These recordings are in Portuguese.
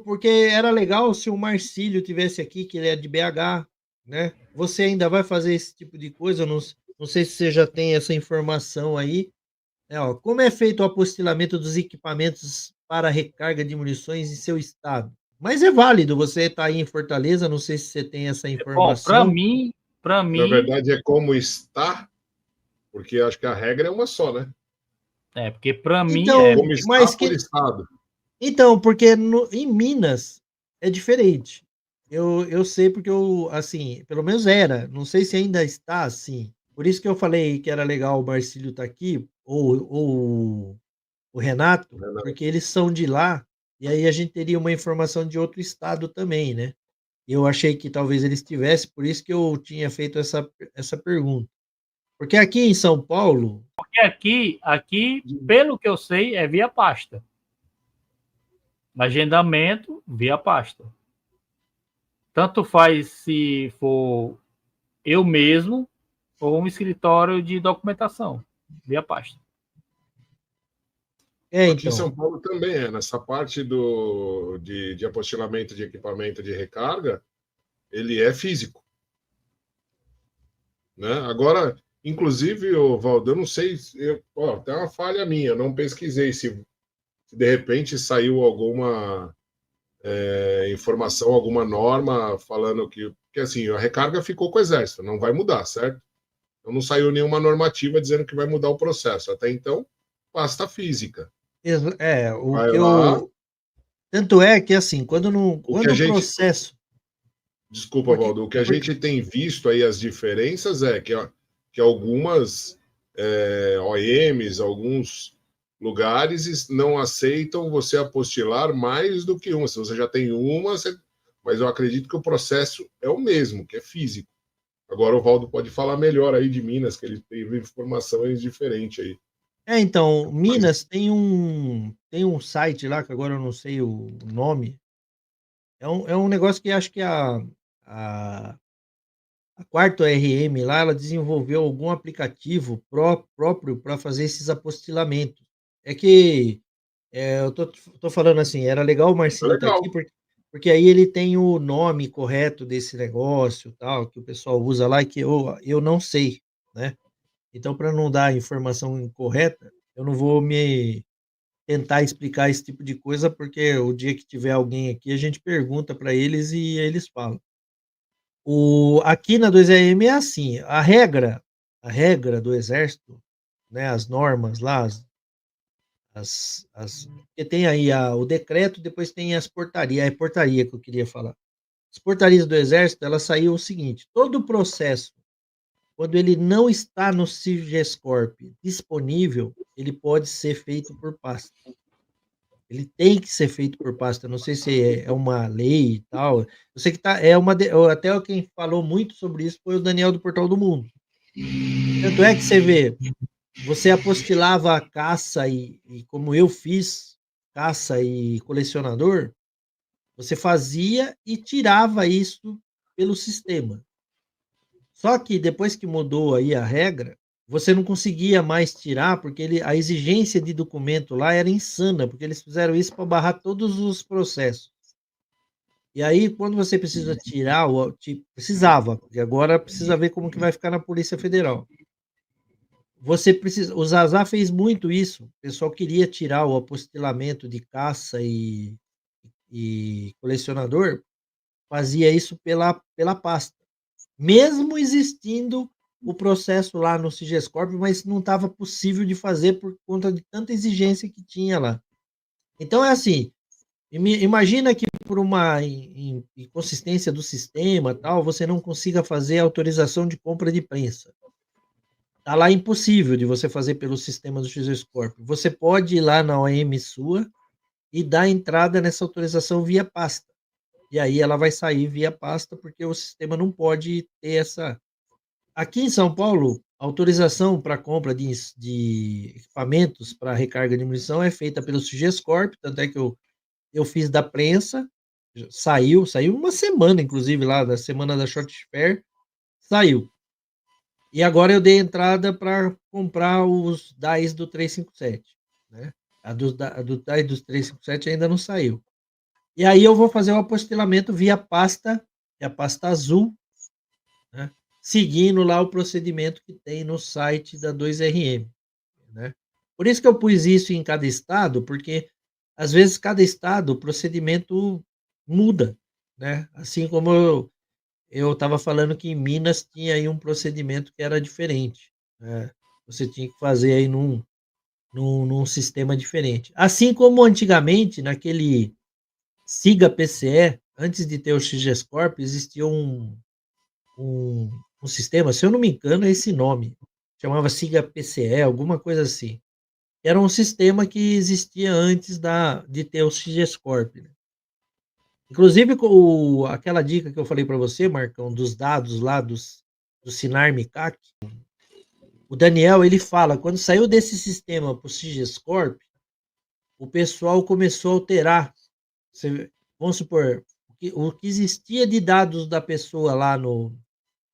porque era legal se o Marcílio tivesse aqui, que ele é de BH, né? Você ainda vai fazer esse tipo de coisa? Eu não sei se você já tem essa informação aí. Ó, como é feito o apostilamento dos equipamentos para recarga de munições em seu estado? Mas é válido, você está aí em Fortaleza, não sei se você tem essa Bom, para informação. mim, para Na mim, verdade, é como está, porque acho que a regra é uma só, né? porque para mim Então, Como está mas por que estado. Então, porque em Minas é diferente. Eu sei porque eu, assim, pelo menos era, não sei se ainda está assim. Por isso que eu falei que era legal o Marcílio estar aqui, ou o Renato, Né? porque eles são de lá, e aí a gente teria uma informação de outro estado também, né? Eu achei que talvez eles tivessem, por isso que eu tinha feito essa pergunta. Porque aqui em São Paulo, porque aqui, pelo que eu sei, é via pasta. Agendamento via pasta. Tanto faz se for eu mesmo ou um escritório de documentação via pasta. Aqui em então, São Paulo também é. Nessa parte de apostilamento de equipamento de recarga, ele é físico. Né? Agora, inclusive, Valdo, eu não sei, tem uma falha minha, eu não pesquisei se de repente saiu alguma informação, alguma norma falando que assim, a recarga ficou com o Exército, não vai mudar, certo? Então não saiu nenhuma normativa dizendo que vai mudar o processo. Até então, pasta física. o Vai que lá, eu. Tanto é que, assim, quando, não, o que quando a o gente. processo. Desculpa, Porque, Valdo, o que a porque, gente tem visto aí, as diferenças é que algumas OEMs, alguns lugares não aceitam você apostilar mais do que uma. Se você já tem uma, mas eu acredito que o processo é o mesmo, que é físico. Agora o Valdo pode falar melhor aí de Minas, que ele teve informações diferentes aí. então, Minas tem um site lá, que agora eu não sei o nome. É um negócio que acho que a, a Quarto RM lá, ela desenvolveu algum aplicativo próprio para fazer esses apostilamentos. É que eu tô falando assim, era legal o É Marcílio estar aqui, legal. porque aí ele tem o nome correto desse negócio, tal, que o pessoal usa lá, e que eu não sei, né? Então, para não dar informação incorreta, eu não vou me tentar explicar esse tipo de coisa, porque o dia que tiver alguém aqui, a gente pergunta para eles e eles falam. Aqui na 2AM é assim, a regra do Exército, né, as normas lá, porque tem aí o decreto, depois tem as portarias, é portaria que eu queria falar. As portarias do Exército, ela saiu o seguinte: todo o processo, quando ele não está no Sigescorp disponível, ele pode ser feito por pasta. Ele tem que ser feito por pasta. Não sei se é uma lei e tal. Eu sei que até quem falou muito sobre isso foi o Daniel do Portal do Mundo. Tanto é que você vê, você apostilava a caça e como eu fiz, caça e colecionador, você fazia e tirava isso pelo sistema. Só que depois que mudou aí a regra, você não conseguia mais tirar, porque a exigência de documento lá era insana, porque eles fizeram isso para barrar todos os processos. E aí, quando você precisa tirar, precisava, porque agora precisa ver como que vai ficar na Polícia Federal. O Zazá fez muito isso. O pessoal queria tirar o apostilamento de caça e colecionador, fazia isso pela pasta. Mesmo existindo o processo lá no Sigescorp, mas não estava possível de fazer por conta de tanta exigência que tinha lá. Então é assim, imagina que por uma inconsistência do sistema, tal, você não consiga fazer autorização de compra de prensa. Tá lá impossível de você fazer pelo sistema do Sigescorp. Você pode ir lá na OEM sua e dar entrada nessa autorização via pasta. E aí ela vai sair via pasta, porque o sistema não pode ter essa. Aqui em São Paulo, a autorização para compra de equipamentos para recarga de munição é feita pelo Sigescorp, tanto é que eu fiz da prensa, saiu uma semana, inclusive, lá, da semana da Short Fair, saiu. E agora eu dei entrada para comprar os DAIs do 357, né? A do DAI dos 357 ainda não saiu. E aí eu vou fazer o apostilamento via pasta, é a pasta azul, né? Seguindo lá o procedimento que tem no site da 2RM, né? Por isso que eu pus isso em cada estado, porque às vezes cada estado o procedimento muda, né? Assim como eu estava falando que em Minas tinha aí um procedimento que era diferente, né? Você tinha que fazer aí num sistema diferente. Assim como antigamente, naquele Siga PCE, antes de ter o XGS Corp, existia um, um sistema, se eu não me engano, é esse nome, chamava Siga PCE, alguma coisa assim. Era um sistema que existia antes de ter o XGS Corp, né? Inclusive, aquela dica que eu falei para você, Marcão, dos dados lá do Sinar-MICAC, o Daniel, ele fala, quando saiu desse sistema para o XGS Corp, o pessoal começou a alterar. Vamos supor, o que existia de dados da pessoa lá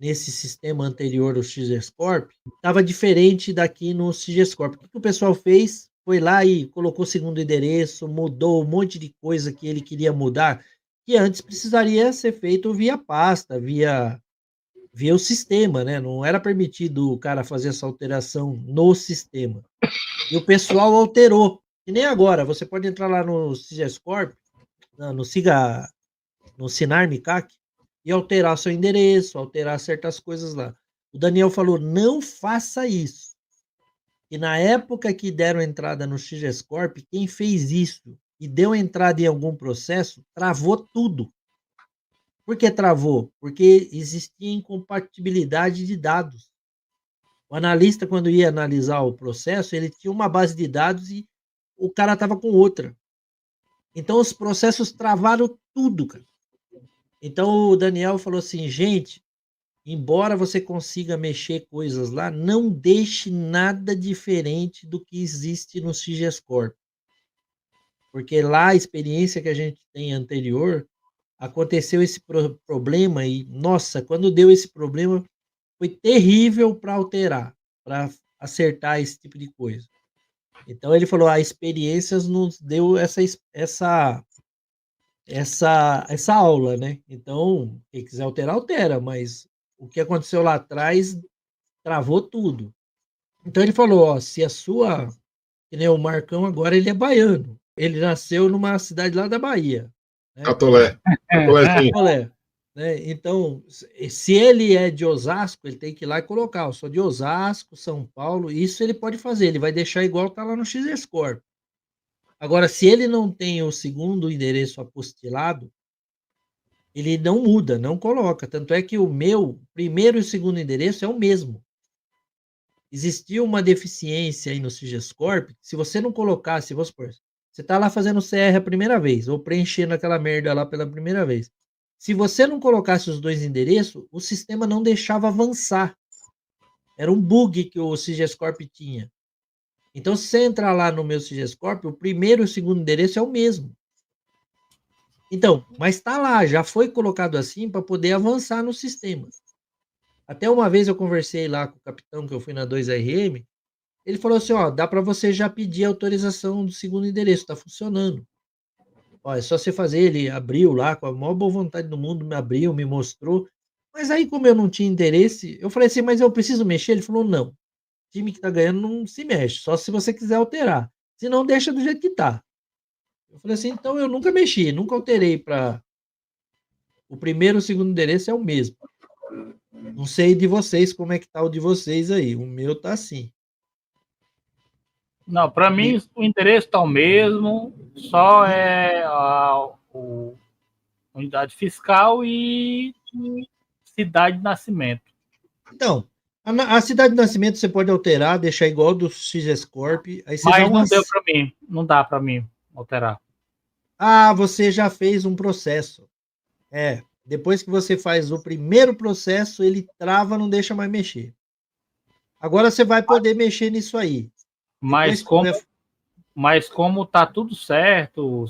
nesse sistema anterior, o XGS Corp, estava diferente daqui no XGS Corp. O que o pessoal fez? Foi lá e colocou o segundo endereço, mudou um monte de coisa que ele queria mudar, que antes precisaria ser feito via pasta, via o sistema, né? Não era permitido o cara fazer essa alteração no sistema. E o pessoal alterou. E nem agora, você pode entrar lá no XGS Corp, no Sinar-MICAC, e alterar seu endereço, alterar certas coisas lá. O Daniel falou, não faça isso. E na época que deram entrada no XGS Corp, quem fez isso e deu entrada em algum processo, travou tudo. Por que travou? Porque existia incompatibilidade de dados. O analista, quando ia analisar o processo, ele tinha uma base de dados e o cara estava com outra. Então, os processos travaram tudo, cara. Então, o Daniel falou assim, gente, embora você consiga mexer coisas lá, não deixe nada diferente do que existe no XGS Corp. Porque lá, a experiência que a gente tem anterior, aconteceu esse problema e, nossa, quando deu esse problema, foi terrível para alterar, para acertar esse tipo de coisa. Então, ele falou, a experiência nos deu essa aula, né? Então, quem quiser alterar, altera, mas o que aconteceu lá atrás travou tudo. Então ele falou, ó, se a sua, que nem o Marcão agora, ele é baiano. Ele nasceu numa cidade lá da Bahia, né? Catolé. Catolézinho. Olé, né? Então, se ele é de Osasco, ele tem que ir lá e colocar, eu sou de Osasco, São Paulo, isso ele pode fazer, ele vai deixar igual tá lá no XScore. Agora, se ele não tem o segundo endereço apostilado, ele não muda, não coloca. Tanto é que o meu primeiro e segundo endereço é o mesmo. Existia uma deficiência aí no Sigescorp, se você não colocasse, vamos supor, você está lá fazendo CR a primeira vez, ou preenchendo aquela merda lá pela primeira vez. Se você não colocasse os dois endereços, o sistema não deixava avançar. Era um bug que o Sigescorp tinha. Então, se você entrar lá no meu Sigescorp, o primeiro e o segundo endereço é o mesmo. Então, mas está lá, já foi colocado assim para poder avançar no sistema. Até uma vez eu conversei lá com o capitão, que eu fui na 2RM, ele falou assim, ó, dá para você já pedir autorização do segundo endereço, tá funcionando. Ó, é só você fazer, ele abriu lá, com a maior boa vontade do mundo, me abriu, me mostrou. Mas aí, como eu não tinha interesse, eu falei assim, mas eu preciso mexer? Ele falou, não. O time que tá ganhando não se mexe, só se você quiser alterar. Se não, deixa do jeito que tá. Eu falei assim, então eu nunca mexi, nunca alterei para... O primeiro e o segundo endereço é o mesmo. Não sei de vocês, como é que tá o de vocês aí. O meu tá assim. Não, para mim o endereço está o mesmo, só é unidade fiscal e cidade de nascimento. Então, a cidade de nascimento você pode alterar, deixar igual do XScorp. Aí você Mas não deu para mim, não dá para mim alterar. Ah, você já fez um processo. É, depois que você faz o primeiro processo, ele trava, não deixa mais mexer. Agora você vai poder mexer nisso aí. Mas como tá tudo certo,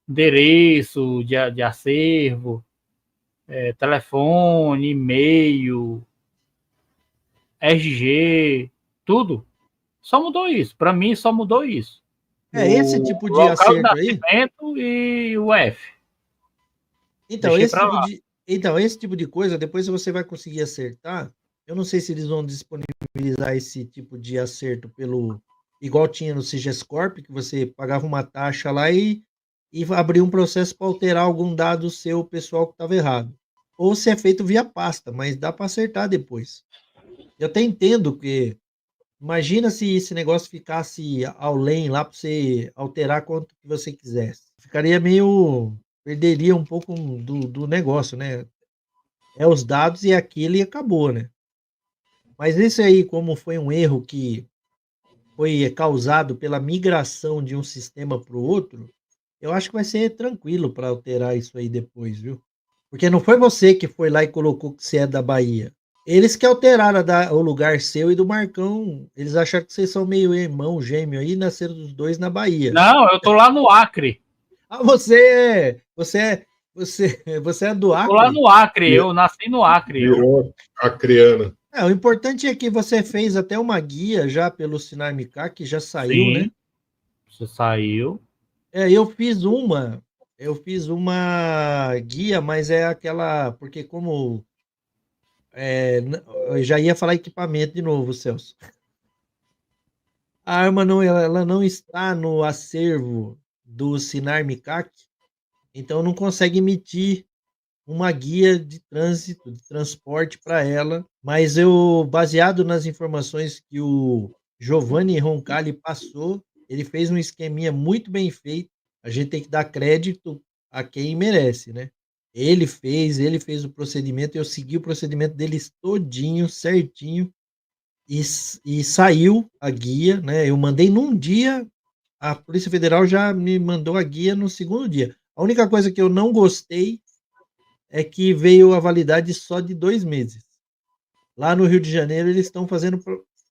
endereço de acervo, telefone, e-mail, RG, tudo, só mudou isso. Para mim, só mudou isso. Esse o tipo de local de acerto aí. nascimento e o F. Então, Deixei pra lá. esse tipo de coisa, depois você vai conseguir acertar. Eu não sei se eles vão disponibilizar esse tipo de acerto igual tinha no Sigescorp, que você pagava uma taxa lá e abria um processo para alterar algum dado seu pessoal que estava errado. Ou se é feito via pasta, mas dá para acertar depois. Eu até entendo que imagina se esse negócio ficasse além lá para você alterar quanto que você quisesse. Ficaria meio. Perderia um pouco do negócio, né? É os dados e aquilo e acabou, né? Mas esse aí, como foi um erro que foi causado pela migração de um sistema para o outro, eu acho que vai ser tranquilo para alterar isso aí depois, viu? Porque não foi você que foi lá e colocou que você é da Bahia. Eles que alteraram o lugar seu e do Marcão. Eles acharam que vocês são meio irmão, gêmeo aí, nasceram dos dois na Bahia. Não, eu tô lá no Acre. Ah, você é do Tô lá Acre? no Acre, eu nasci no Acre. Virou acreana. O importante é que você fez até uma guia já pelo Sinar Mica, que já saiu, Sim, né? você saiu. Eu fiz uma guia, mas é aquela, porque como eu já ia falar equipamento de novo, Celso. A arma não, ela não está no acervo do Sinar Micac, então não consegue emitir uma guia de trânsito, de transporte para ela, mas eu, baseado nas informações que o Giovanni Roncalli passou, ele fez um esqueminha muito bem feito. A gente tem que dar crédito a quem merece, né? Ele fez o procedimento, eu segui o procedimento deles todinho, certinho, e saiu a guia, né? Eu mandei num dia, a Polícia Federal já me mandou a guia no segundo dia. A única coisa que eu não gostei é que veio a validade só de 2 meses. Lá no Rio de Janeiro, eles estão fazendo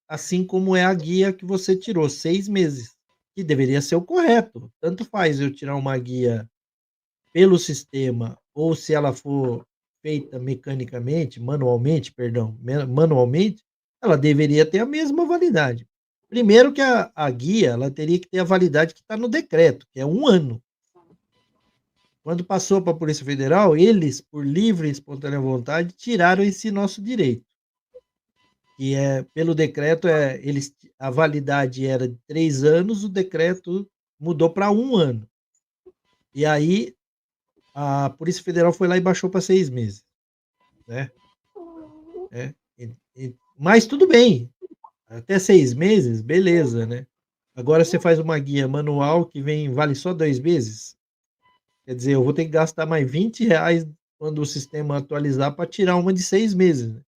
assim como é a guia que você tirou, 6 meses, que deveria ser o correto. Tanto faz eu tirar uma guia pelo sistema ou se ela for feita mecanicamente, manualmente, ela deveria ter a mesma validade. Primeiro que a guia, ela teria que ter a validade que está no decreto, que é 1 ano. Quando passou para a Polícia Federal, eles, por livre e espontânea vontade, tiraram esse nosso direito. Que é, pelo decreto, a validade era de 3 anos, o decreto mudou para 1 ano. E aí, a Polícia Federal foi lá e baixou para 6 meses. Né? Mas tudo bem, até 6 meses, beleza, né? Agora você faz uma guia manual que vale só 2 meses. Quer dizer, eu vou ter que gastar mais R$ 20 quando o sistema atualizar para tirar uma de 6 meses. Né?